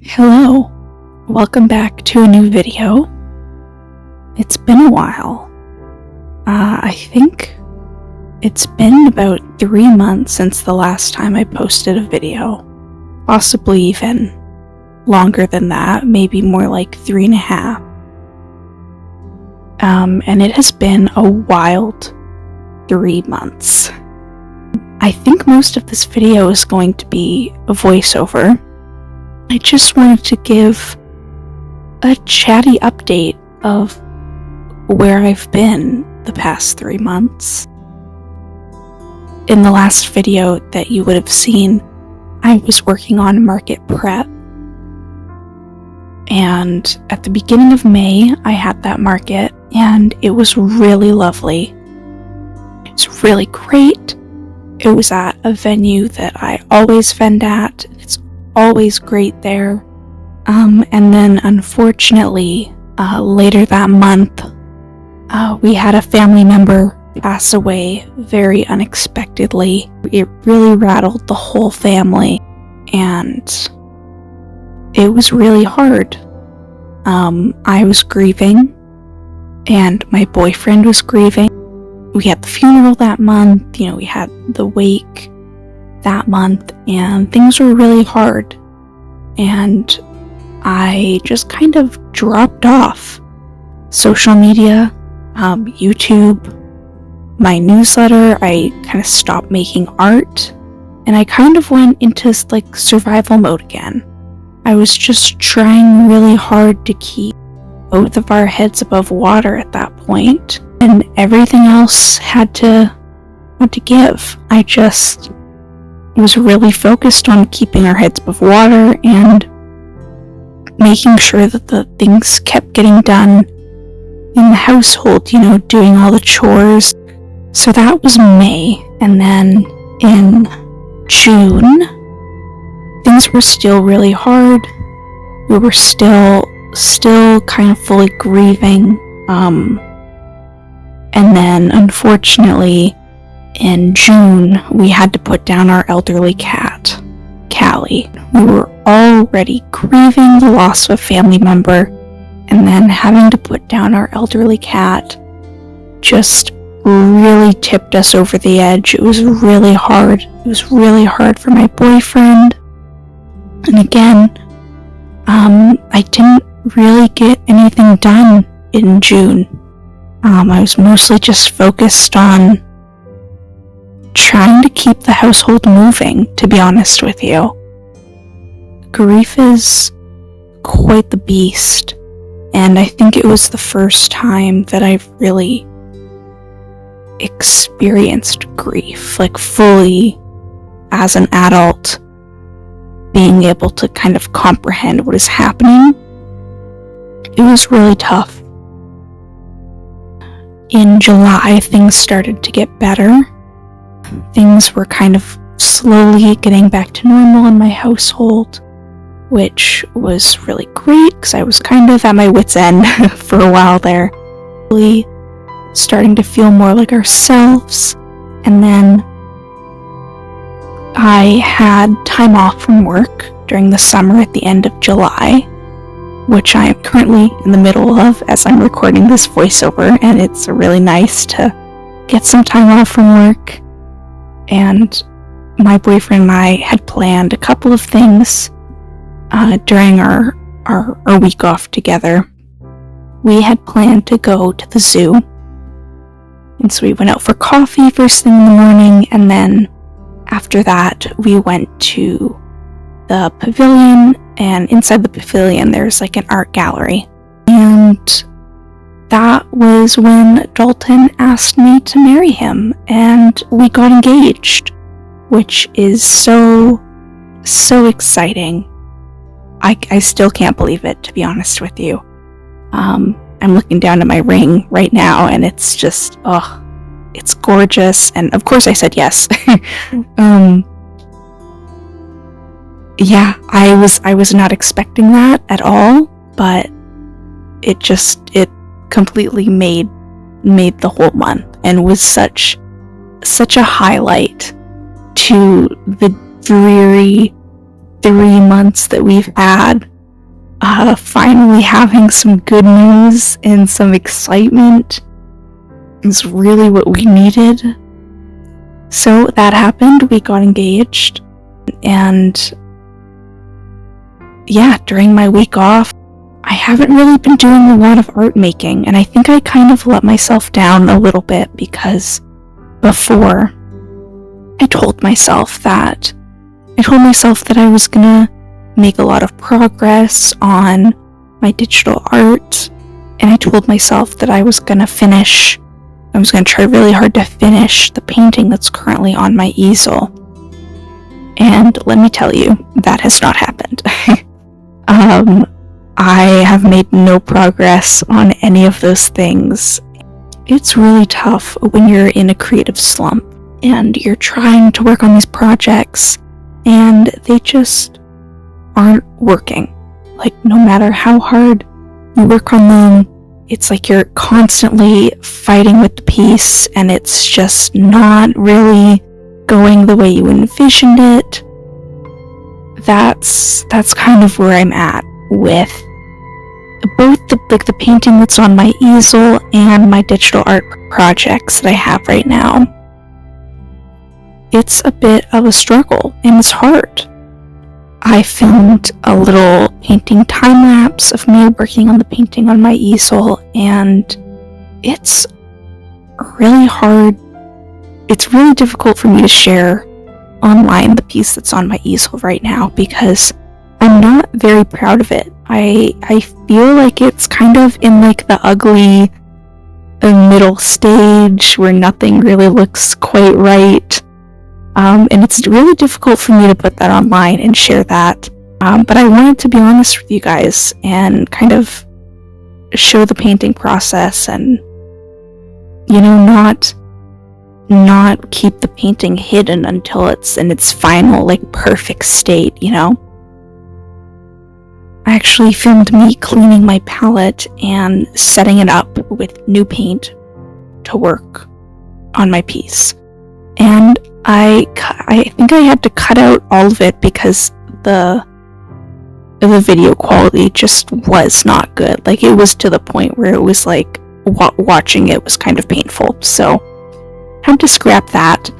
Hello, welcome back to a new video. It's been a while. I think it's been about 3 months since the last time I posted a video. Possibly even longer than that, maybe more like 3.5. And it has been a wild 3 months. I think most of this video is going to be a voiceover. I just wanted to give a chatty update of where I've been the past 3 months. In the last video that you would have seen, I was working on market prep. And at the beginning of May, I had that market, and it was really lovely. It was really great. It was at a venue that I always vend at. It's always great there. And then unfortunately, later that month, we had a family member pass away very unexpectedly. It really rattled the whole family, and it was really hard. I was grieving, and my boyfriend was grieving. We had the funeral that month, we had the wake that month, and things were really hard. And I just kind of dropped off social media, YouTube, my newsletter. I kind of stopped making art, and I kind of went into survival mode again. I was just trying really hard to keep both of our heads above water at that point, and everything else had to give. I just was really focused on keeping our heads above water and making sure that the things kept getting done in the household, doing all the chores. So that was May, and then in June, things were still really hard. We were still kind of fully grieving. And then, unfortunately, in June, we had to put down our elderly cat, Callie. We were already grieving the loss of a family member, and then having to put down our elderly cat just really tipped us over the edge. It was really hard. It was really hard for my boyfriend. And again, I didn't really get anything done in June. I was mostly just focused on trying to keep the household moving, to be honest with you. Grief is quite the beast, and I think it was the first time that I've really experienced grief, fully as an adult, being able to kind of comprehend what is happening. It was really tough. In July, things started to get better. Things were kind of slowly getting back to normal in my household, which was really great because I was kind of at my wit's end for a while there. Really starting to feel more like ourselves. And then I had time off from work during the summer at the end of July, which I am currently in the middle of as I'm recording this voiceover, and it's really nice to get some time off from work. And my boyfriend and I had planned a couple of things during our week off together. We had planned to go to the zoo, and so we went out for coffee first thing in the morning, and then after that we went to the pavilion, and inside the pavilion there's an art gallery. And that was when Dalton asked me to marry him, and we got engaged, which is so exciting. I still can't believe it, to be honest with you. I'm looking down at my ring right now, and it's just, it's gorgeous, and of course I said yes. Yeah, I was not expecting that at all, but it completely made the whole month, and was such a highlight to the dreary 3 months that we've had, finally having some good news and some excitement is really what we needed. So that happened, we got engaged, and yeah, during my week off, I haven't really been doing a lot of art making, and I think I kind of let myself down a little bit because before I told myself that I was gonna make a lot of progress on my digital art, and I told myself that I was gonna try really hard to finish the painting that's currently on my easel. And let me tell you, that has not happened. I have made no progress on any of those things. It's really tough when you're in a creative slump and you're trying to work on these projects and they just aren't working. Like, no matter how hard you work on them, it's like you're constantly fighting with the piece and it's just not really going the way you envisioned it. That's kind of where I'm at with both the painting that's on my easel and my digital art projects that I have right now. It's a bit of a struggle and it's hard. I filmed a little painting time-lapse of me working on the painting on my easel, and it's really hard. It's really difficult for me to share online the piece that's on my easel right now because I'm not very proud of it. I feel like it's kind of in like the ugly middle stage where nothing really looks quite right. And it's really difficult for me to put that online and share that. But I wanted to be honest with you guys and kind of show the painting process and, you know, not keep the painting hidden until it's in its final, like, perfect state, you know? I actually filmed me cleaning my palette and setting it up with new paint to work on my piece. And I think I had to cut out all of it because the video quality just was not good. Like, it was to the point where it was like watching it was kind of painful. So I had to scrap that.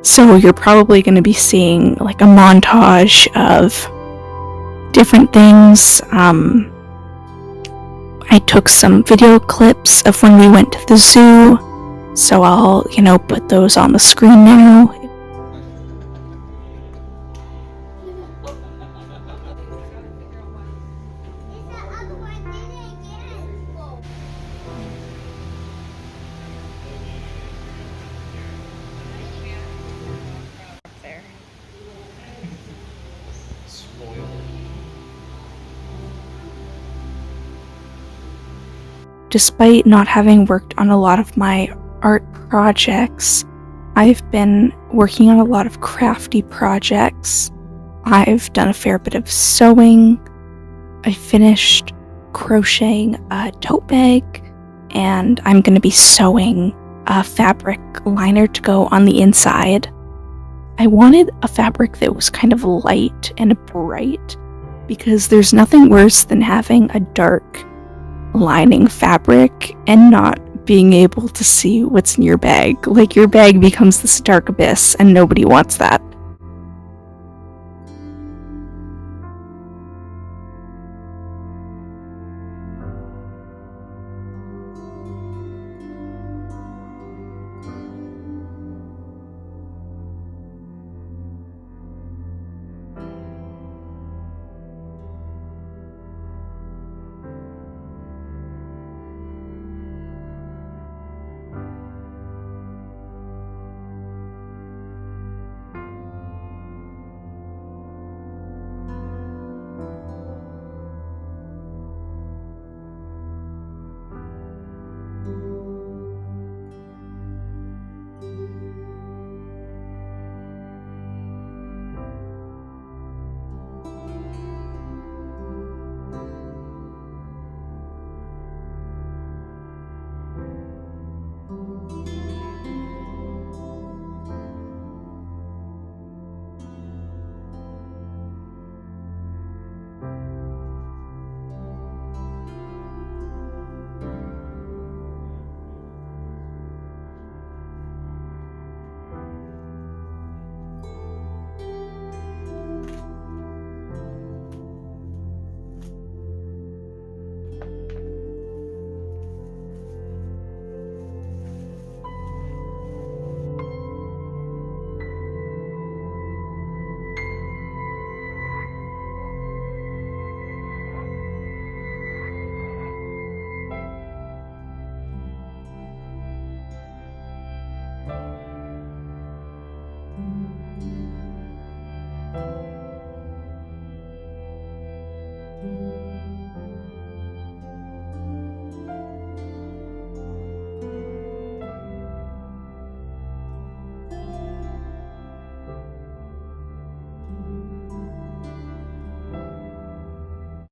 So you're probably going to be seeing like a montage of different things. I took some video clips of when we went to the zoo. So I'll, put those on the screen now. Despite not having worked on a lot of my art projects, I've been working on a lot of crafty projects. I've done a fair bit of sewing. I finished crocheting a tote bag, and I'm going to be sewing a fabric liner to go on the inside. I wanted a fabric that was kind of light and bright, because there's nothing worse than having a dark lining fabric and not being able to see what's in your bag. Like, your bag becomes this dark abyss and nobody wants that.